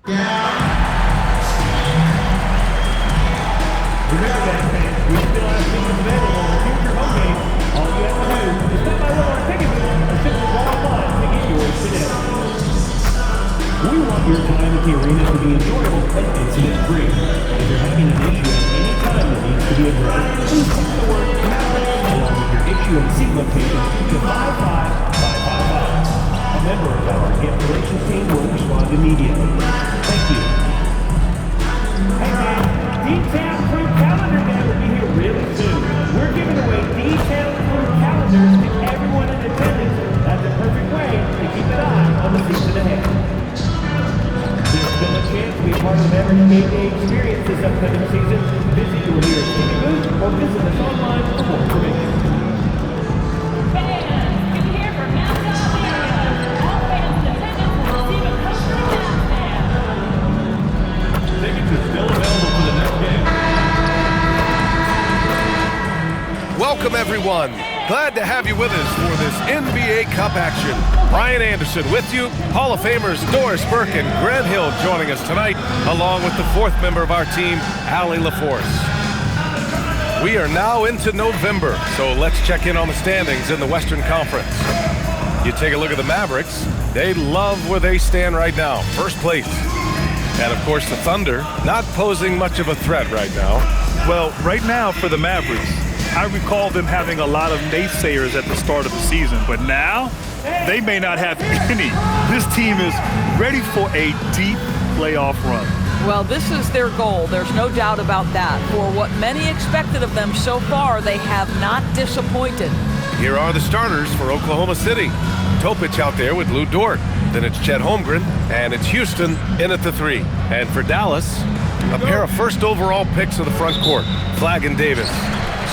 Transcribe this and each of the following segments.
Remember that, fans, we still have tickets available on future home games. All you have to do is stop by one of our ticket booths or simply go online to get yours today. We want your time at the arena to be enjoyable and incident-free. If you're having an issue at any time that needs to be addressed, please text the word "Mavericks" along with your issue and seat location to 55555. A member of our guest relations team will respond immediately. Thank you. Hey man, Detailed Crew Calendar Day will be here really soon. We're giving away Detailed Crew calendars to everyone in attendance. That's a perfect way to keep an eye on the season ahead. There's still a chance to be a part of every game day experience this upcoming season. Visit your nearest ticket booth or visit us online for more information. Welcome, everyone. Glad to have you with us for this NBA Cup action. Brian Anderson with you, Hall of Famers Doris Burke and Grant Hill joining us tonight, along with the fourth member of our team, Allie LaForce. We are now into November, so let's check in on the standings in the Western Conference. You take a look at the Mavericks, they love where they stand right now, first place. And of course the Thunder, not posing much of a threat right now. Well, right now for the Mavericks, I recall them having a lot of naysayers at the start of the season, but now they may not have any. This team is ready for a deep playoff run. Well, this is their goal. There's no doubt about that. For what many expected of them so far, they have not disappointed. Here are the starters for Oklahoma City. Topic out there with Lou Dort. Then it's Chet Holmgren, and it's Houston in at the 3. And for Dallas, a pair of first overall picks of the front court, Flagg and Davis.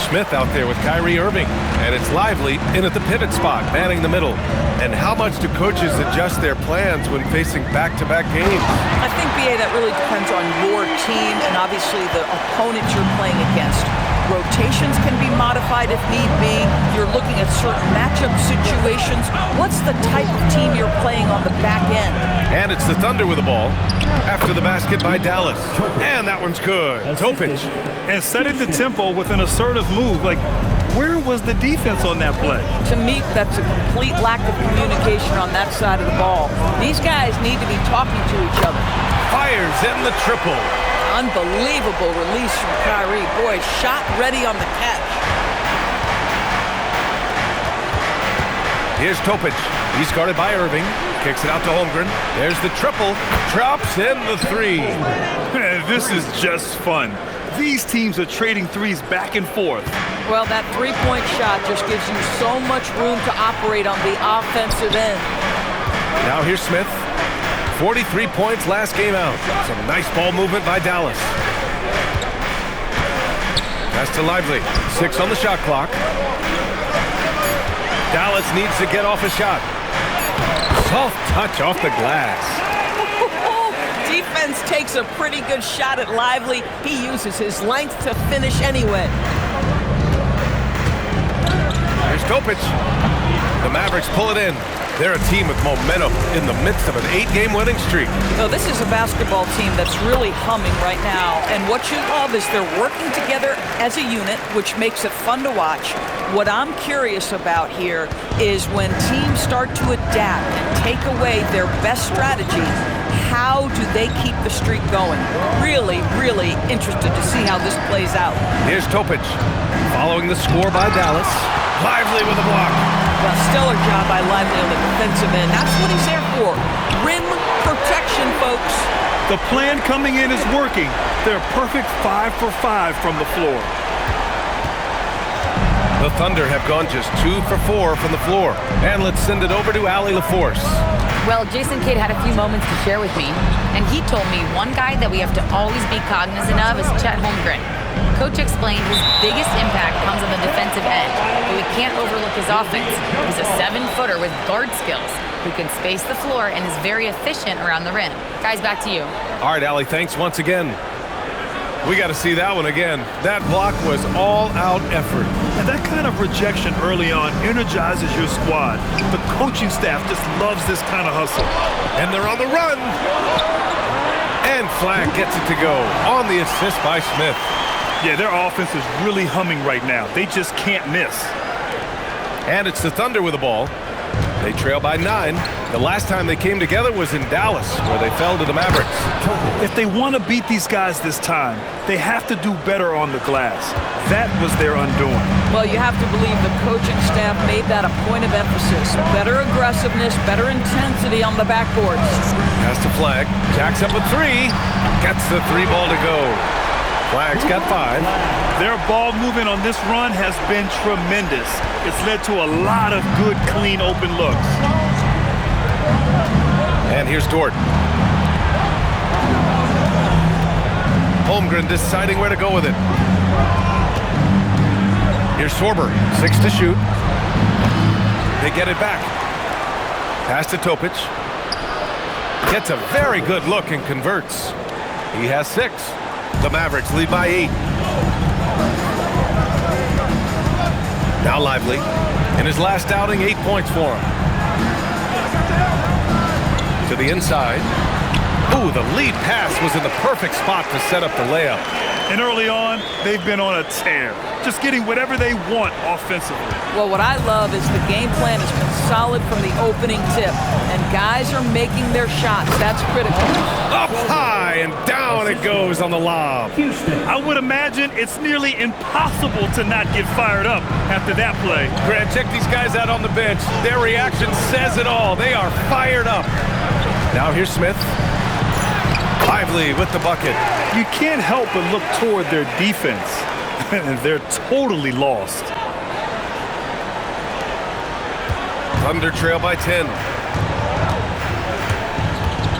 Smith out there with Kyrie Irving, and it's Lively in at the pivot spot, manning the middle. And how much do coaches adjust their plans when facing back-to-back games? I think, B.A., that really depends on your team and obviously the opponent you're playing against. Rotations can be modified if need be. You're looking at certain matchup situations. What's the type of team you're playing on the back end? And it's the Thunder with the ball after the basket by Dallas. And that one's good. Topic. And setting the tempo with an assertive move. Like, where was the defense on that play? To me, that's a complete lack of communication on that side of the ball. These guys need to be talking to each other. Fires in the triple. Unbelievable release from Kyrie. Boy, shot ready on the catch. Here's Topic. He's guarded by Irving. Kicks it out to Holmgren. There's the triple. Drops in the 3. Man, this is just fun. These teams are trading threes back and forth. Well, that three-point shot just gives you so much room to operate on the offensive end. Now here's Smith. 43 points last game out. Some nice ball movement by Dallas. Pass to Lively. 6 on the shot clock. Dallas needs to get off a shot. Soft touch off the glass. Defense takes a pretty good shot at Lively. He uses his length to finish anyway. Here's Topic. The Mavericks pull it in. They're a team with momentum in the midst of an 8-game winning streak. So this is a basketball team that's really humming right now. And what you love is they're working together as a unit, which makes it fun to watch. What I'm curious about here is when teams start to adapt and take away their best strategy, how do they keep the streak going? Really, really interested to see how this plays out. Here's Topic. Following the score by Dallas. Lively with a block. Well, stellar job by Lively on the defensive end. That's what he's there for. Rim protection, folks. The plan coming in is working. They're perfect 5 for 5 from the floor. The Thunder have gone just 2 for 4 from the floor. And let's send it over to Allie LaForce. Well, Jason Kidd had a few moments to share with me, and he told me one guy that we have to always be cognizant of is Chet Holmgren. Coach explained his biggest impact comes on the defensive end, but we can't overlook his offense. He's a 7-footer with guard skills who can space the floor and is very efficient around the rim. Guys, back to you. All right, Allie, thanks once again. We got to see that one again. That block was all-out effort. And that kind of rejection early on energizes your squad. The coaching staff just loves this kind of hustle. And they're on the run. And flag gets it to go on the assist by Smith. Yeah, their offense is really humming right now. They just can't miss. And it's the Thunder with the ball. They trail by 9. The last time they came together was in Dallas, where they fell to the Mavericks. If they want to beat these guys this time, they have to do better on the glass. That was their undoing. Well, you have to believe the coaching staff made that a point of emphasis. Better aggressiveness, better intensity on the backboards. Pass to Flag. Jacks up a 3. Gets the 3 ball to go. Flag's got 5. Their ball movement on this run has been tremendous. It's led to a lot of good, clean, open looks. And here's Dort. Holmgren deciding where to go with it. Here's Sorber, 6 to shoot. They get it back. Pass to Topic. Gets a very good look and converts. He has 6. The Mavericks lead by 8. Now Lively. In his last outing, 8 points for him. To the inside. Ooh, the lead pass was in the perfect spot to set up the layup. And early on, they've been on a tear, just getting whatever they want offensively. Well, what I love is the game plan has been solid from the opening tip, and guys are making their shots. That's critical. Up high and down it goes on the lob. I would imagine it's nearly impossible to not get fired up after that play. Grant, check these guys out on the bench. Their reaction says it all. They are fired up. Now here's Smith. Lively with the bucket. You can't help but look toward their defense. They're totally lost. Thunder trail by 10.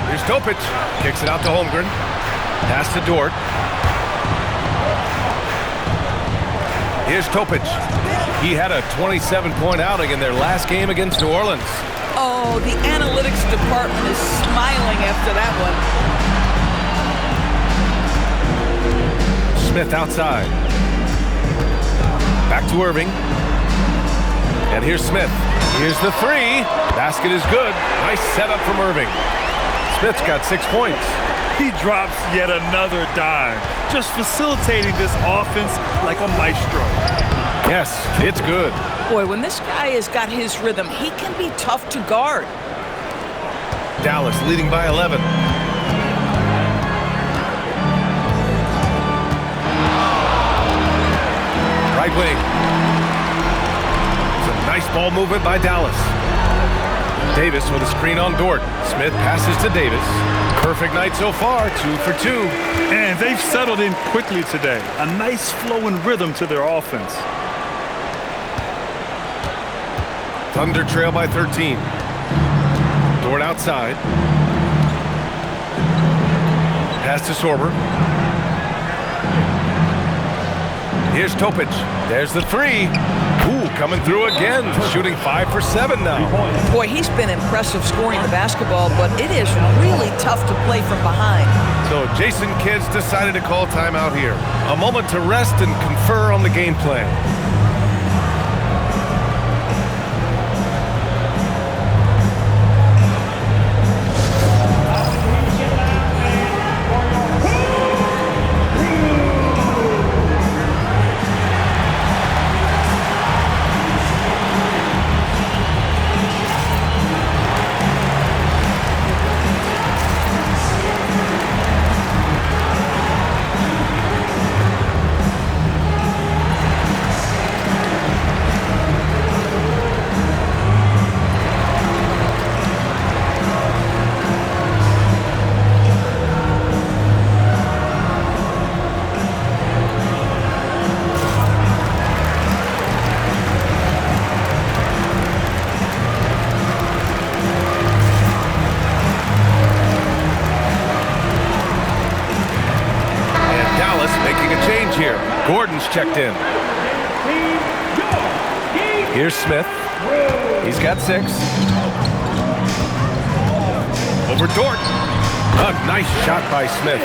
Here's Topic. Kicks it out to Holmgren. Pass to Dort. Here's Topic. He had a 27-point outing in their last game against New Orleans. Oh, the analytics department is smiling after that one. Smith outside. Back to Irving. And here's Smith. Here's the 3. Basket is good. Nice setup from Irving. Smith's got 6 points. He drops yet another dime, just facilitating this offense like a maestro. Yes, it's good. Boy, when this guy has got his rhythm, he can be tough to guard. Dallas leading by 11. Right wing. It's a nice ball movement by Dallas. Davis with a screen on Dort. Smith passes to Davis. Perfect night so far, 2 for 2. And they've settled in quickly today. A nice flowing rhythm to their offense. Thunder trail by 13. Dort outside. Pass to Sorber. Here's Topic. There's the 3. Ooh, coming through again. Shooting 5 for 7 now. Boy, he's been impressive scoring the basketball, but it is really tough to play from behind. So Jason Kidd's decided to call timeout here. A moment to rest and confer on the game plan. Gordon's checked in. Here's Smith. He's got 6. Over Dort. A nice shot by Smith.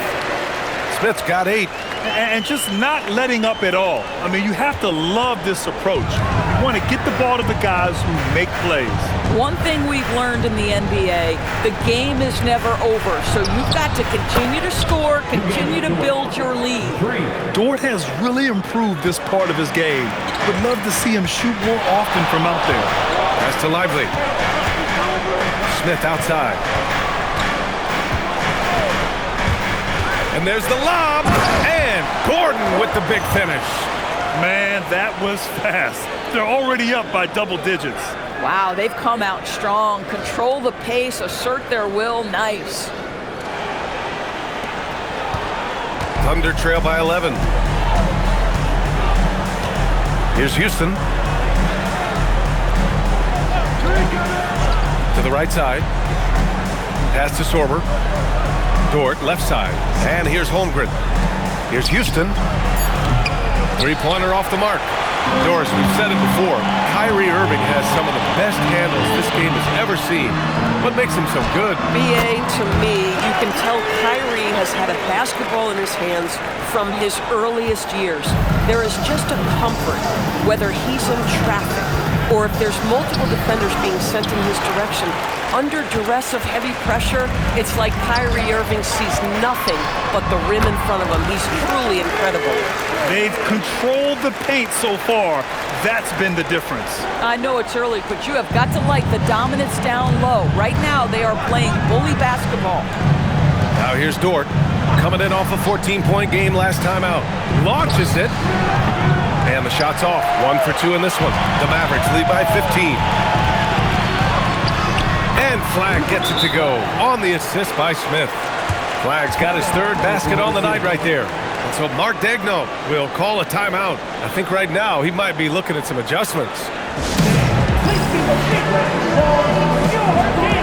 Smith's got 8. And just not letting up at all. I mean, you have to love this approach. You want to get the ball to the guys who make plays. One thing we've learned in the NBA, the game is never over. So you've got to continue to score, continue to build your lead. Dort has really improved this part of his game. Would love to see him shoot more often from out there. Pass to Lively. Smith outside. And there's the lob, and Gordon with the big finish. Man, that was fast. They're already up by double digits. Wow, they've come out strong. Control the pace, assert their will. Nice. Thunder trail by 11. Here's Houston. To the right side. Pass to Sorber. Dort, left side. And here's Holmgren. Here's Houston. Three-pointer off the mark. Doris, we've said it before. Kyrie Irving has some of the best handles this game has ever seen. What makes him so good? BA, to me, you can tell Kyrie has had a basketball in his hands from his earliest years. There is just a comfort, whether he's in traffic or if there's multiple defenders being sent in his direction. Under duress of heavy pressure, it's like Kyrie Irving sees nothing but the rim in front of him. He's truly incredible. They've controlled the paint so far. That's been the difference. I know it's early, but you have got to like the dominance down low. Right now, they are playing bully basketball. Now here's Dort, coming in off a 14-point game last time out. Launches it, and the shot's off. 1 for 2 in this one. The Mavericks lead by 15. And Flagg gets it to go on the assist by Smith. Flagg's got his 3rd basket on the night right there. And so Mark Daigneault will call a timeout. I think right now he might be looking at some adjustments. Please keep a secret for your game.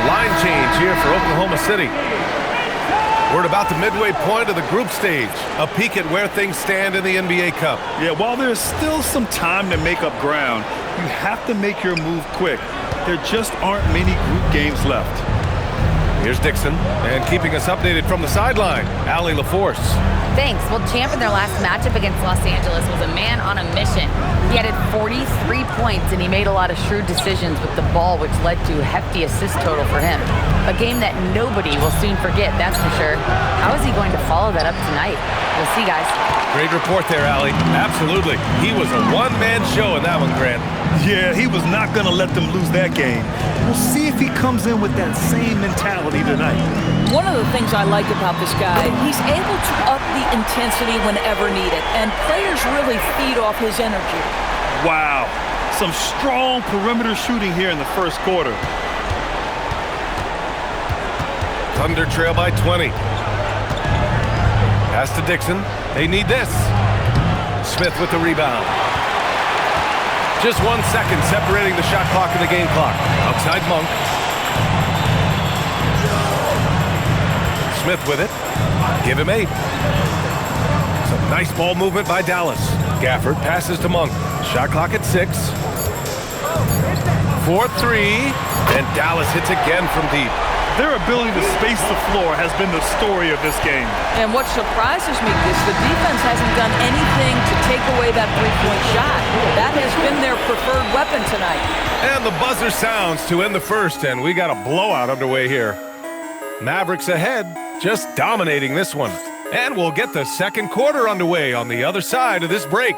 Line change here for Oklahoma City. We're at about the midway point of the group stage. A peek at where things stand in the NBA Cup. Yeah, while there's still some time to make up ground, you have to make your move quick. There just aren't many group games left. Here's Dixon, and keeping us updated from the sideline, Allie LaForce. Thanks. Well, champ in their last matchup against Los Angeles was a man on a mission. He added 43 points, and he made a lot of shrewd decisions with the ball, which led to a hefty assist total for him. A game that nobody will soon forget, that's for sure. How is he going to follow that up tonight? We'll see, guys. Great report there, Allie. Absolutely. He was a one-man show in that one, Grant. Yeah, he was not going to let them lose that game. We'll see if he comes in with that same mentality tonight. One of the things I like about this guy, he's able to up the intensity whenever needed, and players really feed off his energy. Wow. Some strong perimeter shooting here in the first quarter. Thunder trail by 20. Pass to Dixon. They need this. Smith with the rebound. Just 1 second separating the shot clock and the game clock. Outside Monk. Smith with it. Give him 8. Some nice ball movement by Dallas. Gafford passes to Monk. Shot clock at 6. 4-3. And Dallas hits again from deep. Their ability to space the floor has been the story of this game. And what surprises me is the defense hasn't done anything to take away that three-point shot. That has been their preferred weapon tonight. And the buzzer sounds to end the first, and we got a blowout underway here. Mavericks ahead, just dominating this one. And we'll get the second quarter underway on the other side of this break.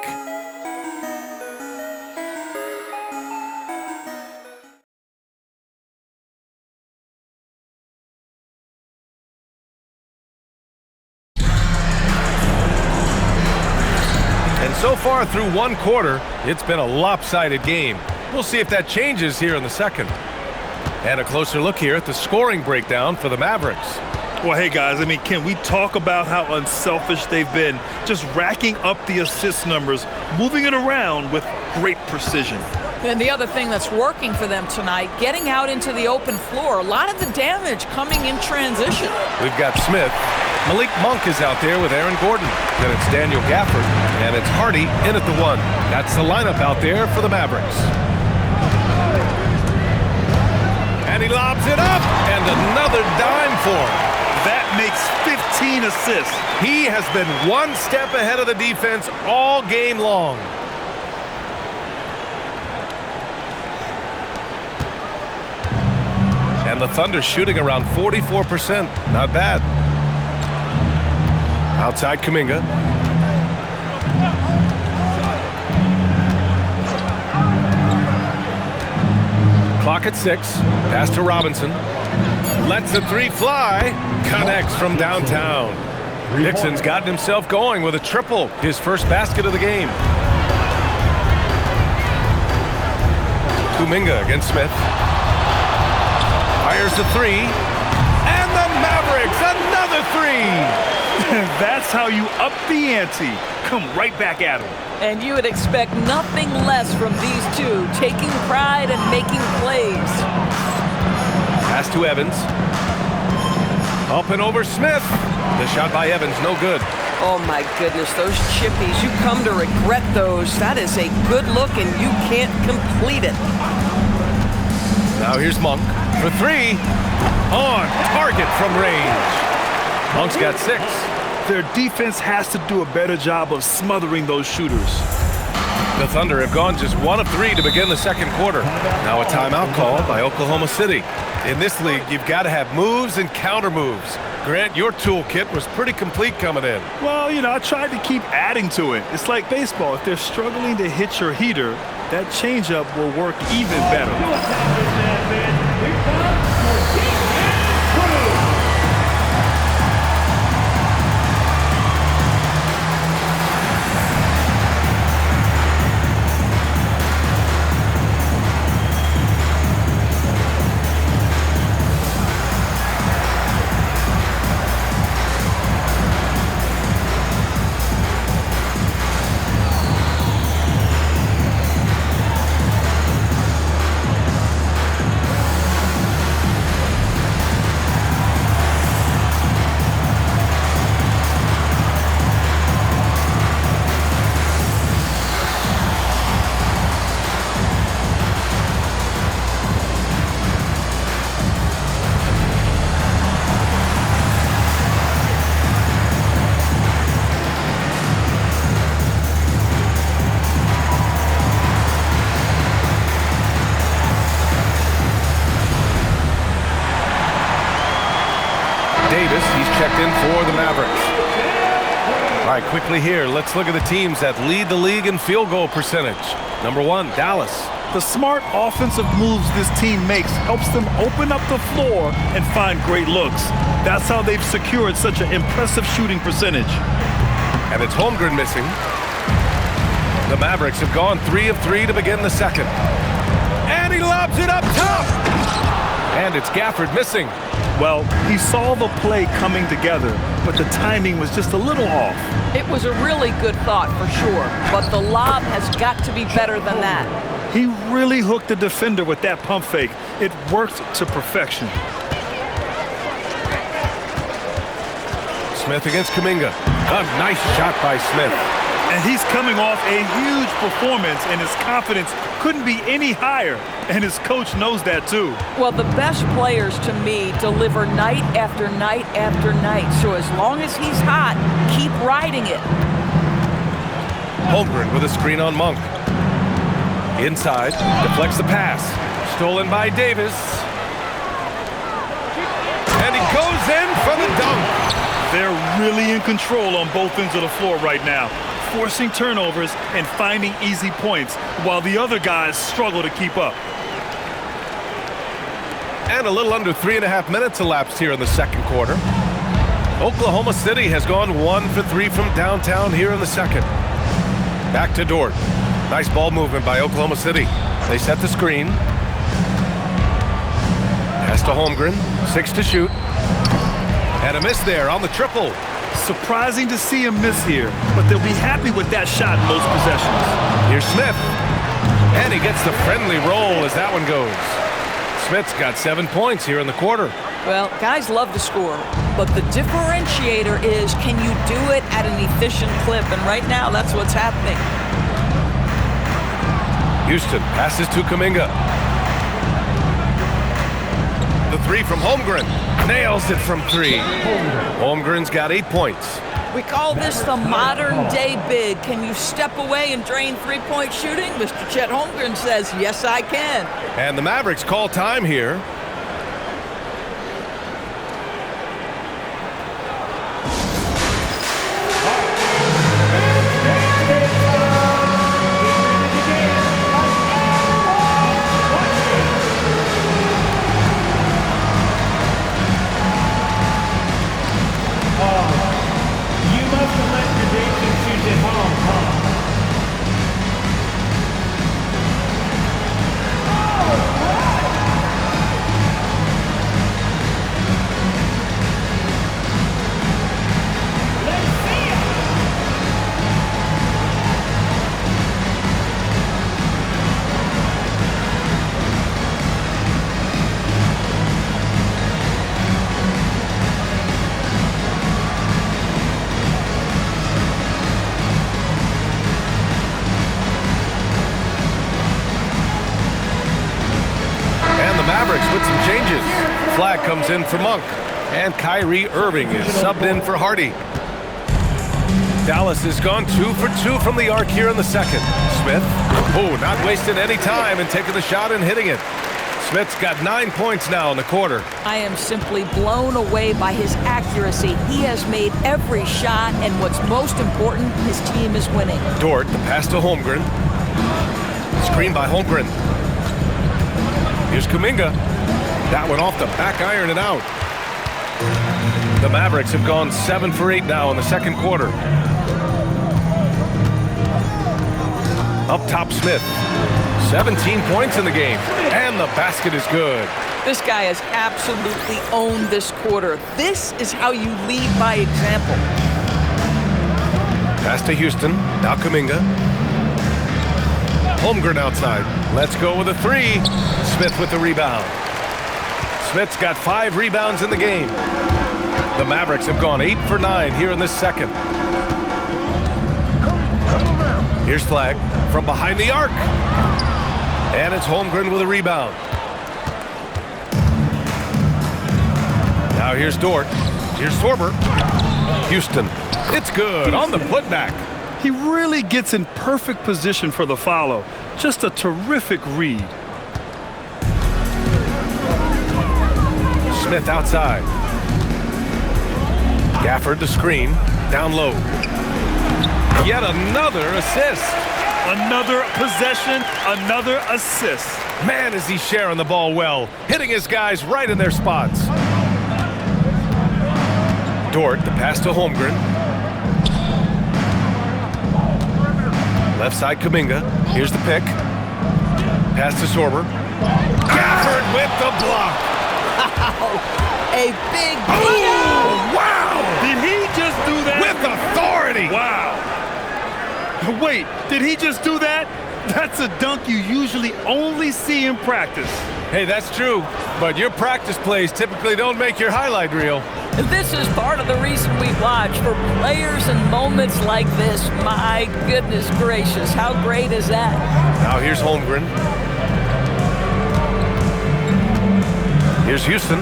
And so far through one quarter, it's been a lopsided game. We'll see if that changes here in the second. And a closer look here at the scoring breakdown for the Mavericks. Well, hey, guys, I mean, can we talk about how unselfish they've been? Just racking up the assist numbers, moving it around with great precision. And the other thing that's working for them tonight, getting out into the open floor. A lot of the damage coming in transition. We've got Smith. Malik Monk is out there with Aaron Gordon. Then it's Daniel Gafford. And it's Hardy in at the one. That's the lineup out there for the Mavericks. And he lobs it up. And another dime for him. That makes 15 assists. He has been one step ahead of the defense all game long. And the Thunder shooting around 44%. Not bad. Outside Kuminga. Clock at 6. Pass to Robinson. Lets the three fly. Connects from downtown. Dixon's gotten himself going with a triple. His first basket of the game. Kuminga against Smith. Fires the three. And the Mavericks, another three. That's how you up the ante. Come right back at them. And you would expect nothing less from these two, taking pride and making plays. Pass to Evans. Up and over Smith. The shot by Evans, no good. Oh my goodness, those chippies, you come to regret those. That is a good look and you can't complete it. Now here's Monk for three. On target from range. Monk's got 6. Their defense has to do a better job of smothering those shooters. The Thunder have gone just 1 of 3 to begin the second quarter. Now a timeout called by Oklahoma City. In this league, you've got to have moves and counter moves. Grant, your toolkit was pretty complete coming in. Well, you know, I tried to keep adding to it. It's like baseball. If they're struggling to hit your heater, that changeup will work even better. Davis, he's checked in for the Mavericks. All right, quickly here, let's look at the teams that lead the league in field goal percentage. Number 1, Dallas. The smart offensive moves this team makes helps them open up the floor and find great looks. That's how they've secured such an impressive shooting percentage. And it's Holmgren missing. The Mavericks have gone 3 of 3 to begin the second. And he lobs it up top! And it's Gafford missing. Well, he saw the play coming together, but the timing was just a little off. It was a really good thought for sure, but the lob has got to be better than that. He really hooked the defender with that pump fake. It worked to perfection. Smith against Kuminga. A nice shot by Smith. And he's coming off a huge performance, and his confidence couldn't be any higher. And his coach knows that, too. Well, the best players, to me, deliver night after night after night. So as long as he's hot, keep riding it. Holmgren with a screen on Monk. Inside, deflects the pass. Stolen by Davis. And he goes in for the dunk. They're really in control on both ends of the floor right now, forcing turnovers and finding easy points while the other guys struggle to keep up. And a little under 3.5 minutes elapsed here in the second quarter. Oklahoma City has gone 1 for 3 from downtown here in the second. Back to Dort. Nice ball movement by Oklahoma City. They set the screen. Pass to Holmgren. 6 to shoot. And a miss there on the triple. Surprising to see him miss here, but they'll be happy with that shot in most possessions. Here's Smith. And he gets the friendly roll as that one goes. Smith's got 7 points here in the quarter. Well, guys love to score, but the differentiator is, can you do it at an efficient clip? And right now, that's what's happening. Houston passes to Kuminga. The three from Holmgren. Nails it from 3. Holmgren's got 8 points. We call this the modern-day big. Can you step away and drain three-point shooting? Mr. Chet Holmgren says, yes, I can. And the Mavericks call time here. With some changes. Flag comes in for Monk. And Kyrie Irving is subbed in for Hardy. Dallas has gone 2 for 2 from the arc here in the second. Smith, not wasting any time and taking the shot and hitting it. Smith's got 9 points now in the quarter. I am simply blown away by his accuracy. He has made every shot, and what's most important, his team is winning. Dort, the pass to Holmgren. Screen by Holmgren. Here's Kuminga. That one off the back iron and out. The Mavericks have gone 7 for 8 now in the second quarter. Up top, Smith. 17 points in the game. And the basket is good. This guy has absolutely owned this quarter. This is how you lead by example. Pass to Houston. Now Kuminga. Holmgren outside. Let's go with a 3. Smith with the rebound. Smith's got 5 rebounds in the game. The Mavericks have gone 8 for 9 here in this second. Here's Flag from behind the arc. And it's Holmgren with a rebound. Now here's Dort. Here's Sorber. Houston. It's good on the putback. He really gets in perfect position for the follow. Just a terrific read. Smith outside. Gafford the screen. Down low. Yet another assist. Another possession, another assist. Man, is he sharing the ball well. Hitting his guys right in their spots. Dort, the pass to Holmgren. Left side, Kuminga. Here's the pick. Pass to Sorber. Gafford with the block. A big Oh, wow! Did he just do that? With authority. Wow. Wait, did he just do that? That's a dunk you usually only see in practice. Hey, that's true, but your practice plays typically don't make your highlight reel. This is part of the reason we watch, for players and moments like this. My goodness gracious, how great is that? Now here's Holmgren. Here's Houston.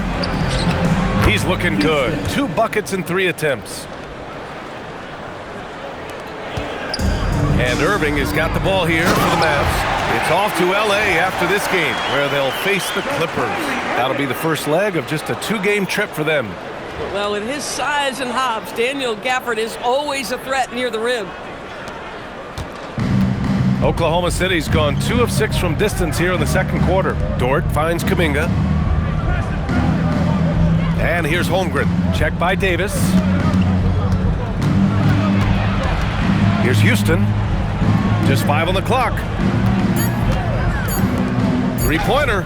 He's looking good. 2 buckets in 3 attempts. And Irving has got the ball here for the Mavs. It's off to L.A. after this game, where they'll face the Clippers. That'll be the first leg of just a 2-game trip for them. Well, with his size and hops, Daniel Gafford is always a threat near the rim. Oklahoma City's gone 2 of 6 from distance here in the second quarter. Dort finds Kuminga. And here's Holmgren. Check by Davis. Here's Houston. Just 5 on the clock. 3-pointer.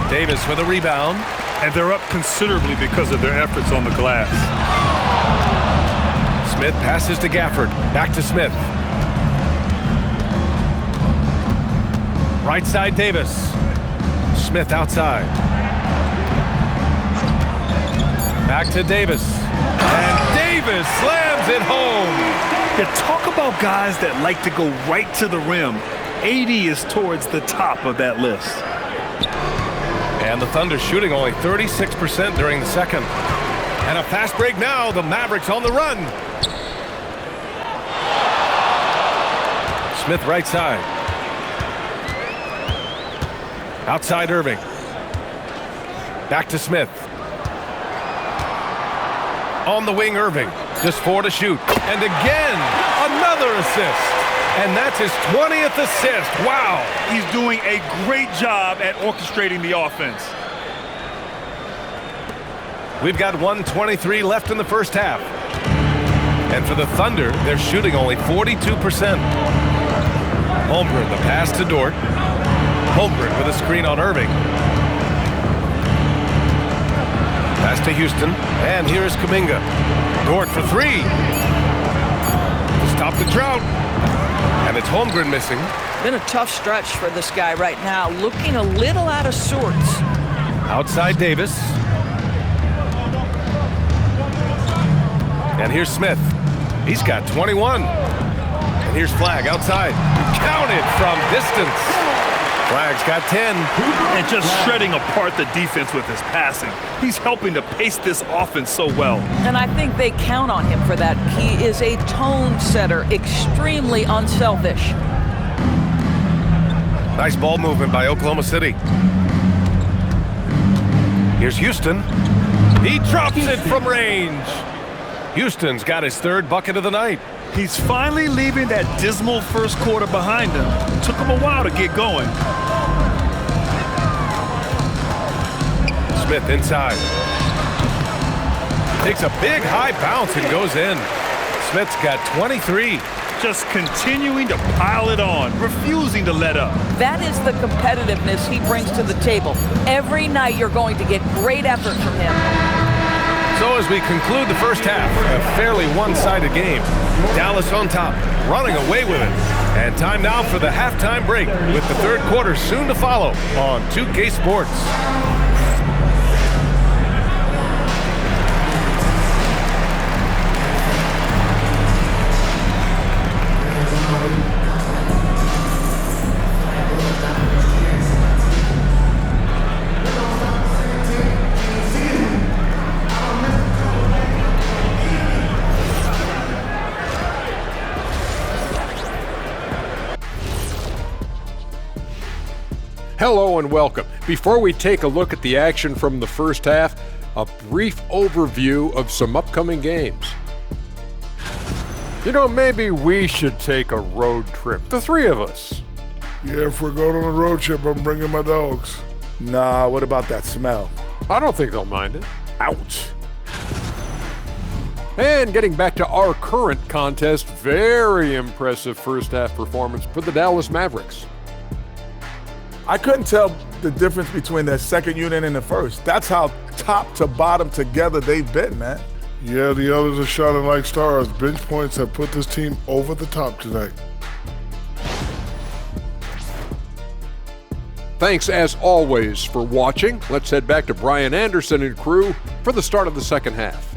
Davis with a rebound. And they're up considerably because of their efforts on the glass. Smith passes to Gafford. Back to Smith. Right side Davis. Smith outside. Back to Davis. And Davis slams it home. Yeah, talk about guys that like to go right to the rim. AD is towards the top of that list. And the Thunder shooting only 36% during the second. And a fast break now. The Mavericks on the run. Smith right side. Outside Irving. Back to Smith. On the wing Irving. Just 4 to shoot. And again, another assist. And that's his 20th assist. Wow. He's doing a great job at orchestrating the offense. We've got 1:23 left in the first half. And for the Thunder, they're shooting only 42%. Holmgren, the pass to Dort. Holmgren with a screen on Irving. Pass to Houston. And here's Kuminga. Dort for 3. To stop the drought. And it's Holmgren missing. Been a tough stretch for this guy right now, looking a little out of sorts. Outside Davis. And here's Smith. He's got 21. And here's Flagg outside. Counted from distance. Flagg's got 10. And just shredding apart the defense with his passing. He's helping to pace this offense so well. And I think they count on him for that. He is a tone setter, extremely unselfish. Nice ball movement by Oklahoma City. Here's Houston. He drops it from range. Houston's got his 3rd bucket of the night. He's finally leaving that dismal first quarter behind him. It took him a while to get going. Smith inside. Takes a big high bounce and goes in. Smith's got 23. Just continuing to pile it on, refusing to let up. That is the competitiveness he brings to the table. Every night you're going to get great effort from him. So as we conclude the first half, a fairly one-sided game. Dallas on top, running away with it. And time now for the halftime break, with the third quarter soon to follow on 2K Sports. Hello and welcome. Before we take a look at the action from the first half, a brief overview of some upcoming games. You know, maybe we should take a road trip, the 3 of us. Yeah, if we're going on a road trip, I'm bringing my dogs. Nah, what about that smell? I don't think they'll mind it. Ouch. And getting back to our current contest, very impressive first half performance for the Dallas Mavericks. I couldn't tell the difference between the second unit and the first. That's how top to bottom together they've been, man. Yeah, the others are shining like stars. Bench points have put this team over the top tonight. Thanks as always for watching. Let's head back to Brian Anderson and crew for the start of the second half.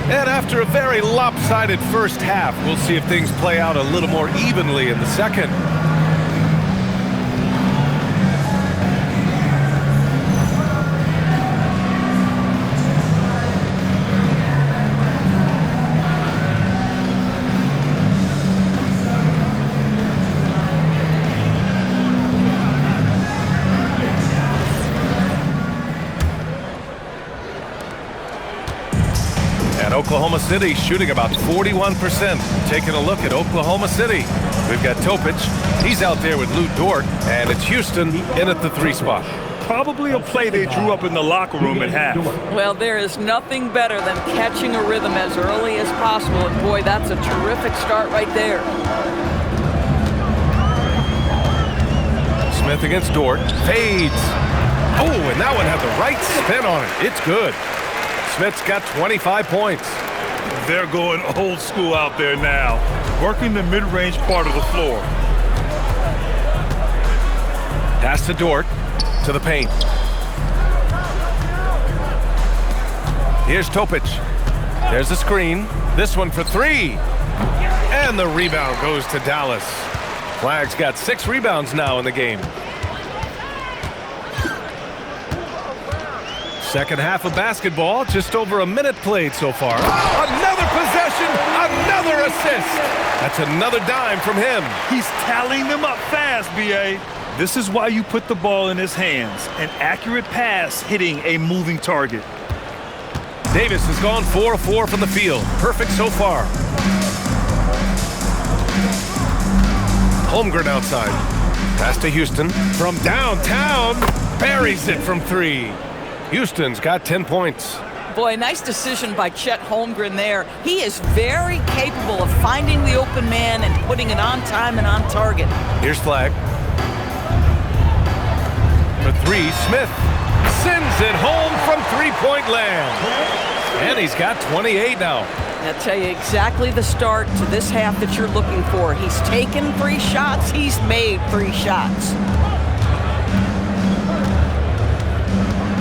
And after a very lopsided first half, we'll see if things play out a little more evenly in the second. Oklahoma City shooting about 41%. Taking a look at Oklahoma City. We've got Topic. He's out there with Lou Dort. And it's Houston in at the 3 spot. Probably a play they drew up in the locker room at half. Well, there is nothing better than catching a rhythm as early as possible. And boy, that's a terrific start right there. Smith against Dort. Fades. Oh, and that one had the right spin on it. It's good. Smith's got 25 points. They're going old school out there now, working the mid-range part of the floor. Pass to Dort, to the paint. Here's Topic. There's the screen. This one for 3. And the rebound goes to Dallas. Flag's got 6 rebounds now in the game. Second half of basketball, just over a minute played so far. Another possession, another assist. That's another dime from him. He's tallying them up fast, B.A. This is why you put the ball in his hands. An accurate pass hitting a moving target. Davis has gone 4 of 4 from the field. Perfect so far. Holmgren outside. Pass to Houston. From downtown, buries it from 3. Houston's got 10 points. Boy, nice decision by Chet Holmgren there. He is very capable of finding the open man and putting it on time and on target. Here's Flag. For 3, Smith sends it home from 3-point land. And he's got 28 now. I'll tell you exactly the start to this half that you're looking for. He's taken 3 shots. He's made 3 shots.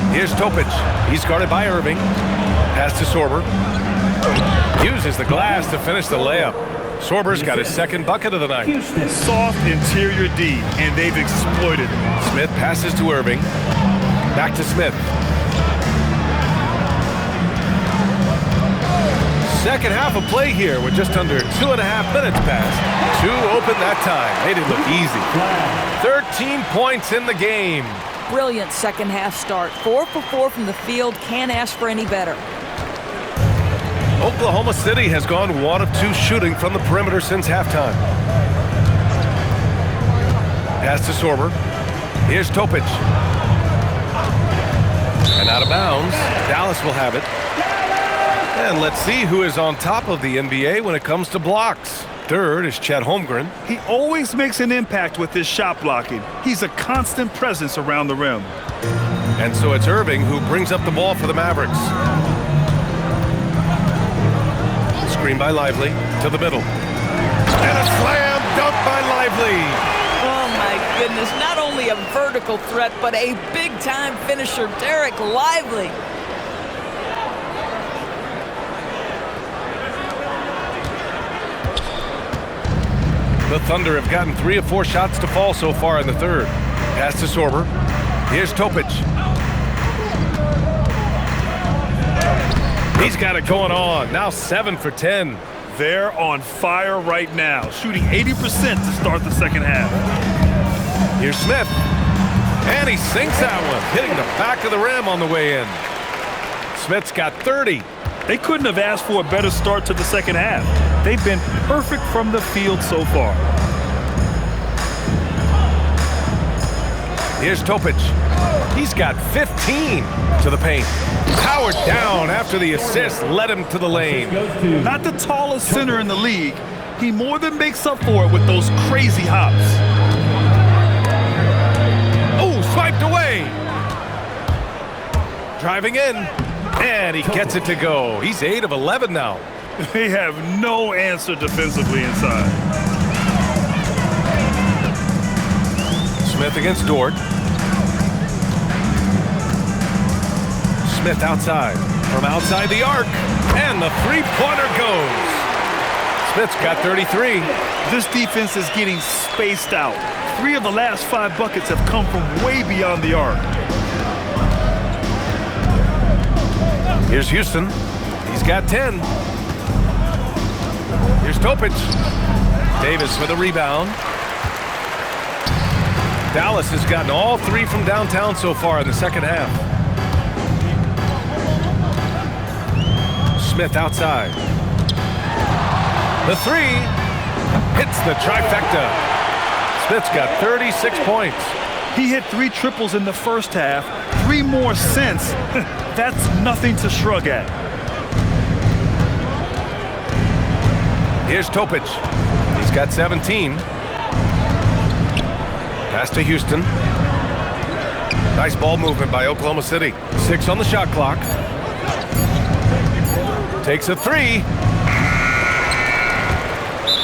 Here's Topic. He's guarded by Irving. Pass to Sorber. Uses the glass to finish the layup. Sorber's got his second bucket of the night. Soft interior D, and they've exploited it. Smith passes to Irving. Back to Smith. Second half of play here with just under 2.5 minutes passed. 2 open that time. Made it look easy. 13 points in the game. Brilliant second half start. 4 for 4 from the field. Can't ask for any better. Oklahoma City has gone 1 of 2 shooting from the perimeter since halftime. Pass to Sorber. Here's Topic. And out of bounds. Dallas will have it. And let's see who is on top of the NBA when it comes to blocks. Third is Chet Holmgren. He always makes an impact with his shot blocking. He's a constant presence around the rim. And so it's Irving who brings up the ball for the Mavericks. Screen by Lively to the middle. And a slam dunk by Lively. Oh my goodness, not only a vertical threat, but a big-time finisher, Derek Lively. The Thunder have gotten 3 of 4 shots to fall so far in the third. Pass to Sorber. Here's Topic. He's got it going on. Now 7 for 10. They're on fire right now, shooting 80% to start the second half. Here's Smith. And he sinks that one, hitting the back of the rim on the way in. Smith's got 30. They couldn't have asked for a better start to the second half. They've been perfect from the field so far. Here's Topic. He's got 15 to the paint. Powered down after the assist led him to the lane. Not the tallest center in the league. He more than makes up for it with those crazy hops. Oh, swiped away. Driving in, and he gets it to go. He's 8 of 11 now. They have no answer defensively inside. Smith against Dort. Smith outside, from outside the arc, and the three-pointer goes. Smith's got 33. This defense is getting spaced out. 3 of the last 5 buckets have come from way beyond the arc. Here's Houston. He's got 10. Here's Topic. Davis with a rebound. Dallas has gotten all 3 from downtown so far in the second half. Smith outside. The 3 hits the trifecta. Smith's got 36 points. He hit 3 triples in the first half, 3 more since. That's nothing to shrug at. Here's Topic. He's got 17. Pass to Houston. Nice ball movement by Oklahoma City. 6 on the shot clock. Takes a 3.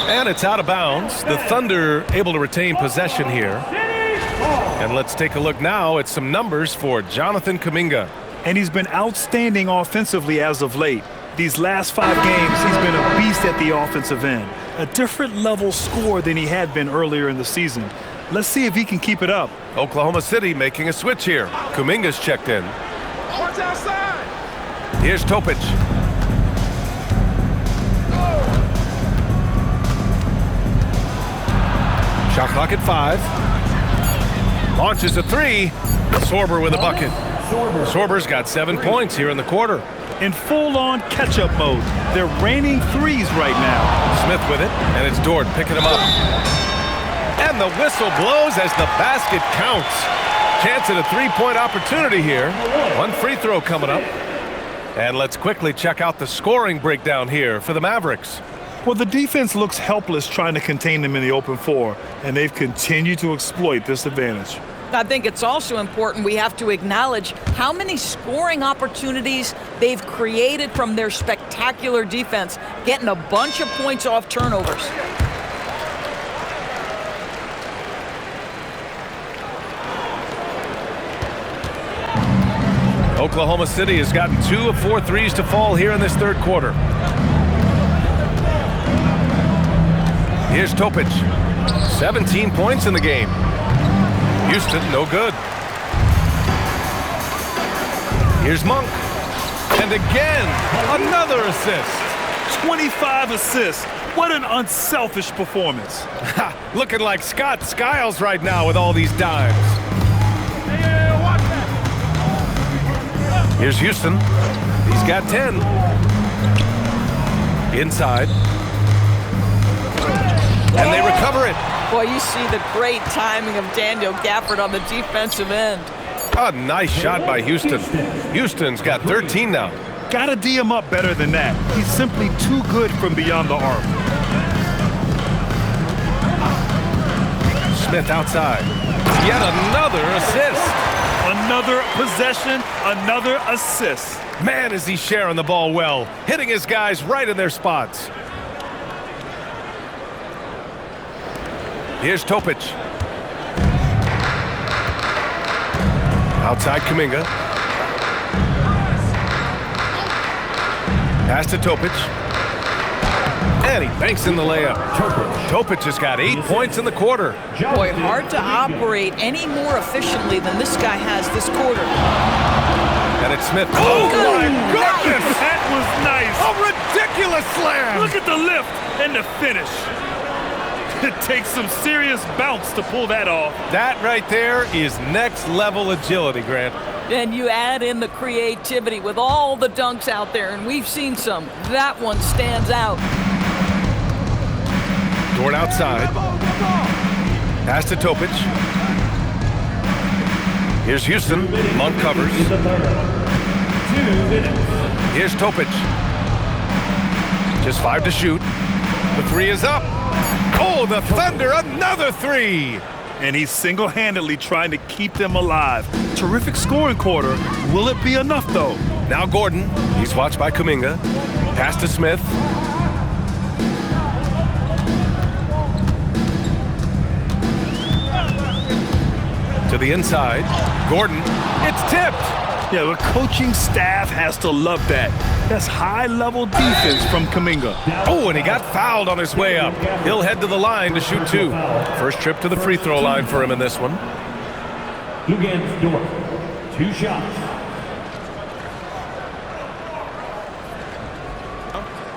And it's out of bounds. The Thunder able to retain possession here. And let's take a look now at some numbers for Jonathan Kuminga. And he's been outstanding offensively as of late. These last 5 games, he's been a beast at the offensive end. A different level score than he had been earlier in the season. Let's see if he can keep it up. Oklahoma City making a switch here. Kuminga's checked in. Here's Topic. Shot clock at 5. Launches a 3. Sorber with a bucket. Sorber's got 7 points here in the quarter. In full-on catch-up mode. They're raining threes right now. Smith with it, and it's Dort picking him up. And the whistle blows as the basket counts. Chance at a 3-point opportunity here. 1 free throw coming up. And let's quickly check out the scoring breakdown here for the Mavericks. Well, the defense looks helpless trying to contain them in the open floor, and they've continued to exploit this advantage. I think it's also important we have to acknowledge how many scoring opportunities they've created from their spectacular defense, getting a bunch of points off turnovers. Oklahoma City has gotten 2 of 4 threes to fall here in this third quarter. Here's Topic. 17 points in the game. Houston, no good. Here's Monk. And again, another assist. 25 assists. What an unselfish performance. Looking like Scott Skiles right now with all these dimes. Here's Houston. He's got 10. Inside. And they recover it. Boy, you see the great timing of Daniel Gafford on the defensive end. A nice shot by Houston. Houston's got 13 now. Gotta D him up better than that. He's simply too good from beyond the arc. Smith outside. Yet another assist. Another possession, another assist. Man, is he sharing the ball well, hitting his guys right in their spots. Here's Topic. Outside Kuminga. Pass to Topic. And he banks in the layup. Topic has got 8 points in the quarter. Boy, hard to operate any more efficiently than this guy has this quarter. And it's Smith. Oh my goodness! That was nice. A ridiculous slam. Look at the lift and the finish. It takes some serious bounce to pull that off. That right there is next level agility, Grant. And you add in the creativity with all the dunks out there, and we've seen some. That one stands out. Dort outside. Pass to Topic. Here's Houston. Monk covers. 2 minutes. Here's Topic. Just 5 to shoot. The 3 is up. Oh, the Thunder, another 3. and he's single-handedly trying to keep them alive. Terrific scoring quarter. Will it be enough, though? Now Gordon. He's watched by Kuminga. Pass to Smith. To the inside. Gordon. It's tipped. Yeah, the coaching staff has to love that. That's high-level defense from Kuminga. Oh, and he got fouled on his way up. He'll head to the line to shoot 2. First trip to the free throw line for him in this one. Lugens Dort, 2 shots.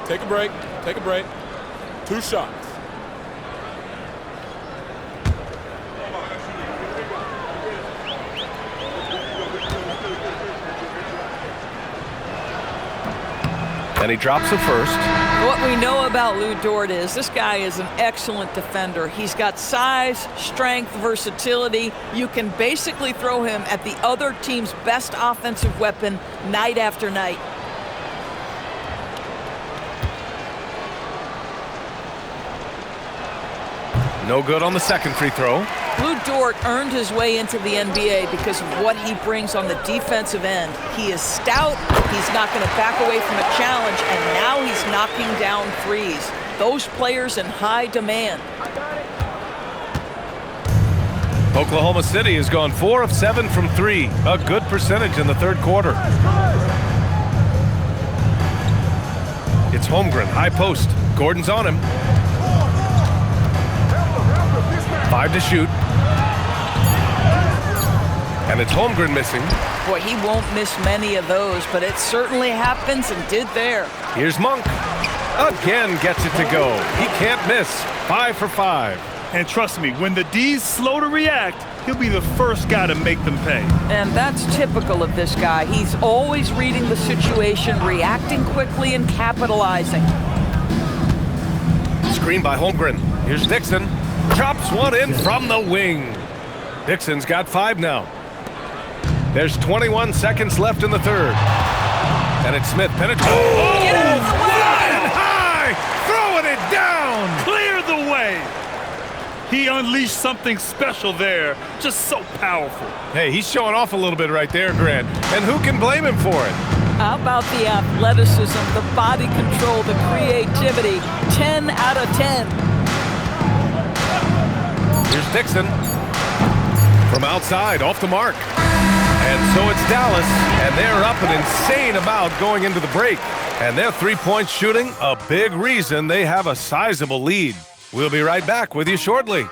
Take a break. Take a break. 2 shots. And he drops the first. What we know about Lou Dort is this guy is an excellent defender. He's got size, strength, versatility. You can basically throw him at the other team's best offensive weapon night after night. No good on the second free throw. Lou Dort earned his way into the NBA because of what he brings on the defensive end. He is stout, he's not going to back away from a challenge, and now he's knocking down threes. Those players in high demand. Oklahoma City has gone 4 of 7 from 3. A good percentage in the third quarter. It's Holmgren, high post. Gordon's on him. 5 to shoot. And it's Holmgren missing. Boy, he won't miss many of those, but it certainly happens and did there. Here's Monk. Again gets it to go. He can't miss. 5 for 5. And trust me, when the D's slow to react, he'll be the first guy to make them pay. And that's typical of this guy. He's always reading the situation, reacting quickly and capitalizing. Screen by Holmgren. Here's Dixon. Chops one in from the wing. Dixon's got 5 now. There's 21 seconds left in the third. And it's Smith penetrating. Oh! Get out of the way! Flying high! Throwing it down! Clear the way! He unleashed something special there. Just so powerful. Hey, he's showing off a little bit right there, Grant. And who can blame him for it? How about the athleticism, the body control, the creativity? 10 out of 10. Here's Dixon. From outside, off the mark. And so it's Dallas, and they're up an insane amount going into the break. And their three-point shooting, a big reason they have a sizable lead. We'll be right back with you shortly.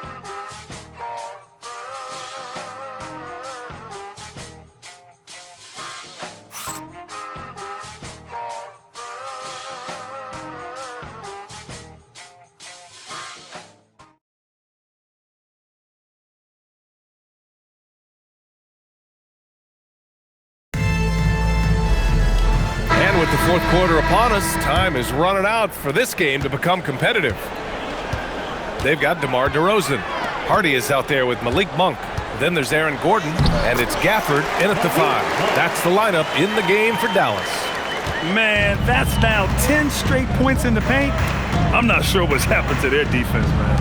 With the fourth quarter upon us, time is running out for this game to become competitive. They've got DeMar DeRozan. Hardy is out there with Malik Monk. Then there's Aaron Gordon, and it's Gafford in at the 5. That's the lineup in the game for Dallas. Man, that's now 10 straight points in the paint. I'm not sure what's happened to their defense, man.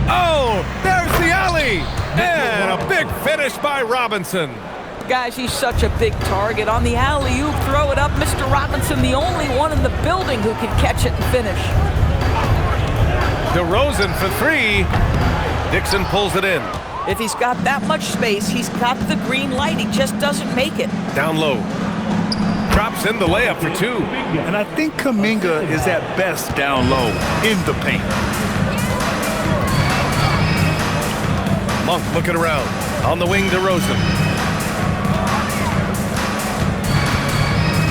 Oh, there's the alley! And a big finish by Robinson. Guys, he's such a big target. On the alley-oop, throw it up. Mr. Robinson, the only one in the building who can catch it and finish. DeRozan for 3. Dixon pulls it in. If he's got that much space, he's got the green light. He just doesn't make it. Down low. Drops in the layup for 2. And I think Kuminga is at best down low in the paint. Monk looking around. On the wing, DeRozan.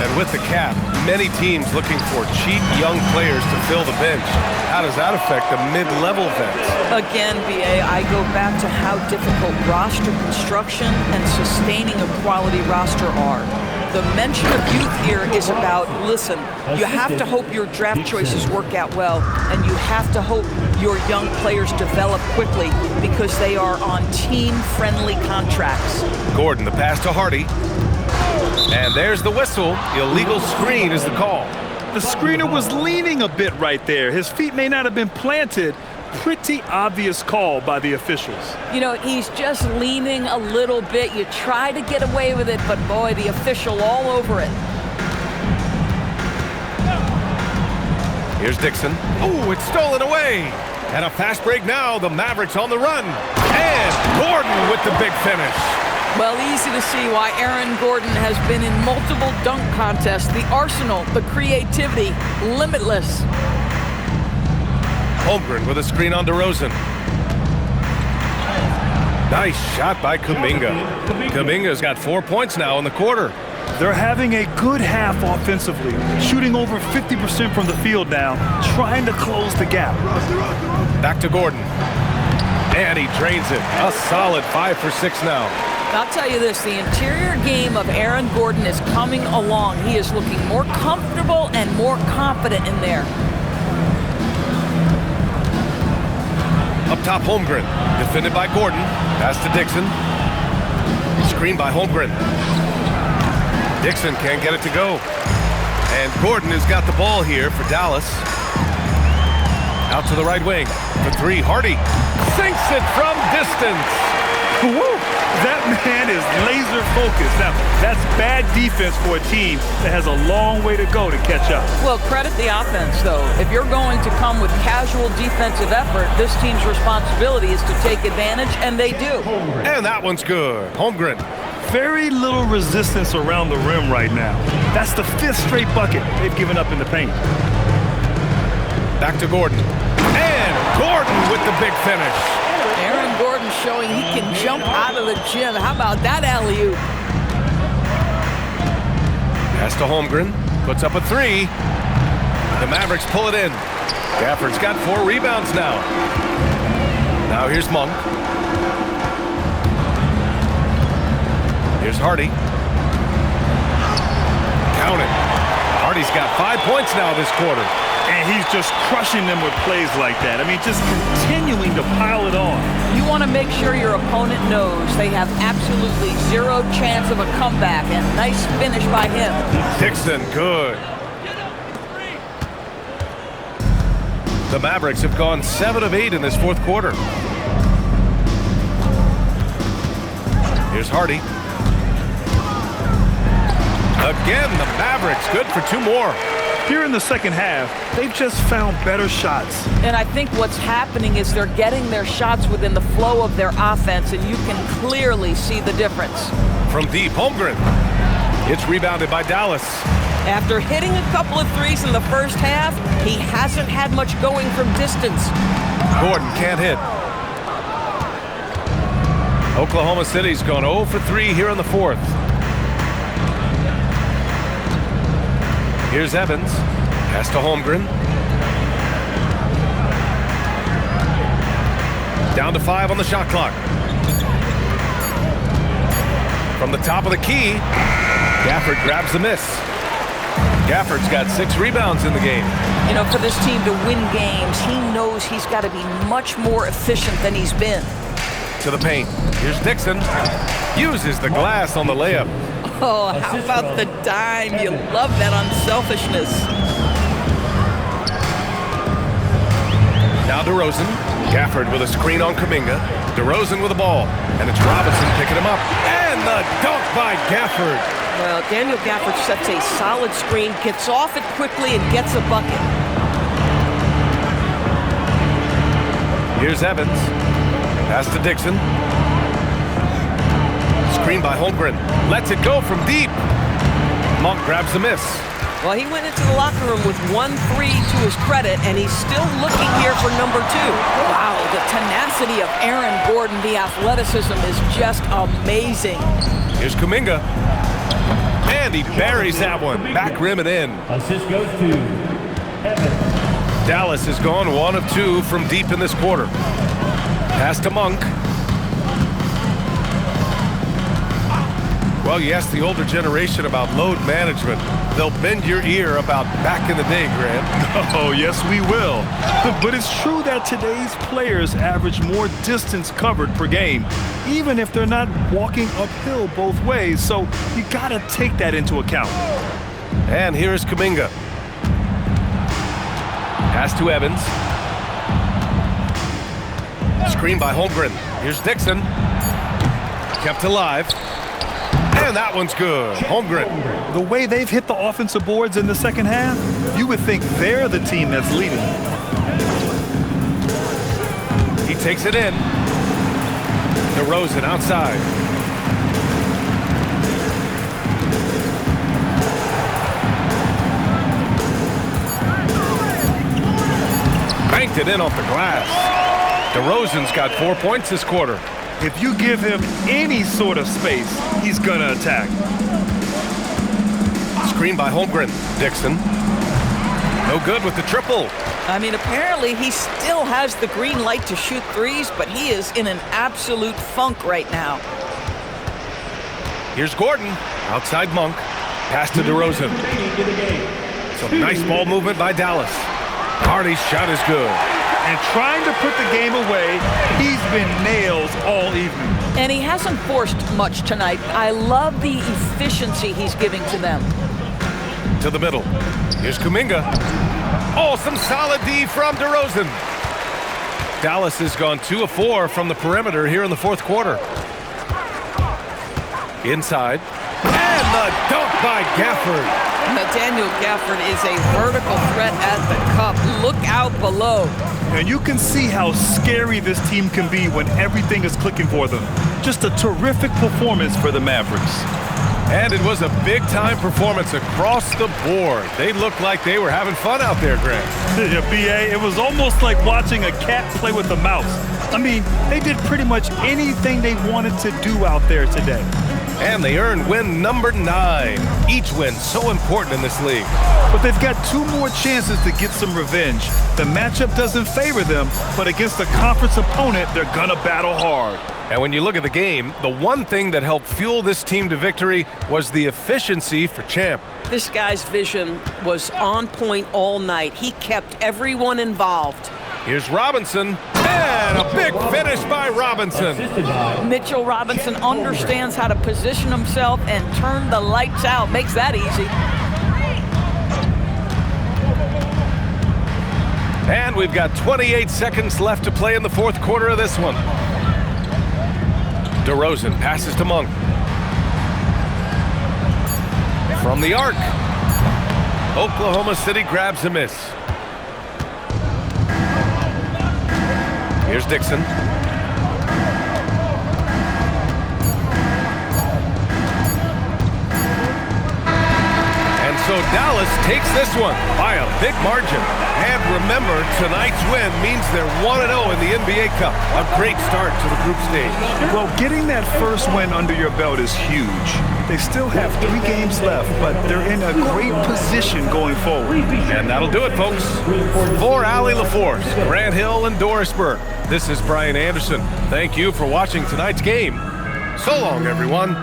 And with the cap, many teams looking for cheap young players to fill the bench. How does that affect the mid-level vets? Again, BA, I go back to how difficult roster construction and sustaining a quality roster are. The mention of youth here is about, listen, you have to hope your draft choices work out well, and you have to hope your young players develop quickly because they are on team-friendly contracts. Gordon, the pass to Hardy. And there's the whistle. Illegal screen is the call. The screener was leaning a bit right there. His feet may not have been planted, pretty obvious call by the officials. You know, he's just leaning a little bit. You try to get away with it, but boy, the official all over it. Here's Dixon. Oh, it's stolen away. And a fast break now. The Mavericks on the run. And Gordon with the big finish. Well, easy to see why Aaron Gordon has been in multiple dunk contests. The arsenal, the creativity, limitless. Holmgren with a screen on DeRozan. Nice shot by Kuminga. Kuminga's got 4 points now in the quarter. They're having a good half offensively, shooting over 50% from the field now, trying to close the gap. Back to Gordon. And he drains it. A solid 5 for 6 now. I'll tell you this, the interior game of Aaron Gordon is coming along. He is looking more comfortable and more confident in there. Up top, Holmgren. Defended by Gordon. Pass to Dixon. Screen by Holmgren. Dixon can't get it to go. And Gordon has got the ball here for Dallas. Out to the right wing. For 3, Hardy. Sinks it from distance. Woo! That man is laser focused. Now, that's bad defense for a team that has a long way to go to catch up. Well, credit the offense, though. If you're going to come with casual defensive effort, this team's responsibility is to take advantage, and they do. And that one's good. Holmgren. Very little resistance around the rim right now. That's the 5th straight bucket they've given up in the paint. Back to Gordon. And Gordon with the big finish. Aaron Gordon showing he can jump out of the gym. How about that alley-oop? Pass to Holmgren. Puts up a 3. The Mavericks pull it in. Gafford's got 4 rebounds now. Now here's Monk. Here's Hardy. Count it. Hardy's got 5 points now this quarter. And he's just crushing them with plays like that. I mean, just continuing to pile it on. You want to make sure your opponent knows they have absolutely 0 chance of a comeback, and nice finish by him. Dixon, good. The Mavericks have gone 7 of 8 in this 4th quarter. Here's Hardy. Again, the Mavericks good for 2 more. Here in the second half, they've just found better shots. And I think what's happening is they're getting their shots within the flow of their offense, and you can clearly see the difference. From deep, Holmgren. It's rebounded by Dallas. After hitting a couple of threes in the first half, he hasn't had much going from distance. Gordon can't hit. Oklahoma City's gone 0 for 3 here in the 4th. Here's Evans. Pass to Holmgren. Down to 5 on the shot clock. From the top of the key, Gafford grabs the miss. Gafford's got 6 rebounds in the game. You know, for this team to win games, he knows he's got to be much more efficient than he's been. To the paint. Here's Dixon. Uses the glass on the layup. Oh, how about the dime? You love that unselfishness. Now DeRozan. Gafford with a screen on Kuminga. DeRozan with the ball. And it's Robinson picking him up. And the dunk by Gafford. Well, Daniel Gafford sets a solid screen, gets off it quickly, and gets a bucket. Here's Evans. Pass to Dixon. Screen by Holmgren. Lets it go from deep. Monk grabs the miss. Well, he went into the locker room with 1 3 to his credit, and he's still looking here for number 2. Wow, the tenacity of Aaron Gordon, the athleticism is just amazing. Here's Kuminga. And he buries that one. Back rim and in. Assist goes to Evans. Dallas has gone 1 of 2 from deep in this quarter. Pass to Monk. Well, you ask the older generation about load management. They'll bend your ear about back in the day, Grant. Oh, yes, we will. But it's true that today's players average more distance covered per game, even if they're not walking uphill both ways. So you got to take that into account. And here's Kuminga. Pass to Evans. Screen by Holmgren. Here's Dixon. Kept alive. And that one's good. Holmgren. The way they've hit the offensive boards in the second half, you would think they're the team that's leading. He takes it in. DeRozan outside. Banked it in off the glass. DeRozan's got 4 points this quarter. If you give him any sort of space, he's gonna attack. Screen by Holmgren. Dixon. No good with the triple. I mean, apparently he still has the green light to shoot threes, but he is in an absolute funk right now. Here's Gordon. Outside Monk. Pass to DeRozan. Some nice ball movement by Dallas. Hardy's shot is good. And trying to put the game away, he's been nails all evening. And he hasn't forced much tonight. I love the efficiency he's giving to them. To the middle. Here's Kuminga. Oh, some solid D from DeRozan. Dallas has gone 2 of 4 from the perimeter here in the fourth quarter. Inside. And the dunk by Gafford. Nathaniel Gafford is a vertical threat at the cup. Look out below. And you can see how scary this team can be when everything is clicking for them. Just a terrific performance for the Mavericks. And it was a big-time performance across the board. They looked like they were having fun out there, Grant. Yeah, B.A., it was almost like watching a cat play with a mouse. I mean, they did pretty much anything they wanted to do out there today. And they earned win number 9. Each win so important in this league. But they've got 2 more chances to get some revenge. The matchup doesn't favor them, but against a conference opponent, they're gonna battle hard. And when you look at the game, the one thing that helped fuel this team to victory was the efficiency for Champ. This guy's vision was on point all night. He kept everyone involved. Here's Robinson, and a big finish by Robinson. Mitchell Robinson understands how to position himself and turn the lights out. Makes that easy. And we've got 28 seconds left to play in the fourth quarter of this one. DeRozan passes to Monk. From the arc. Oklahoma City grabs a miss. Here's Dixon. And so Dallas takes this one by a big margin. And remember, tonight's win means they're 1-0 in the NBA Cup. A great start to the group stage. Well, getting that first win under your belt is huge. They still have 3 games left, but they're in a great position going forward. And that'll do it, folks. For Allie LaForce, Grant Hill, and Doris Burke, this is Brian Anderson. Thank you for watching tonight's game. So long, everyone.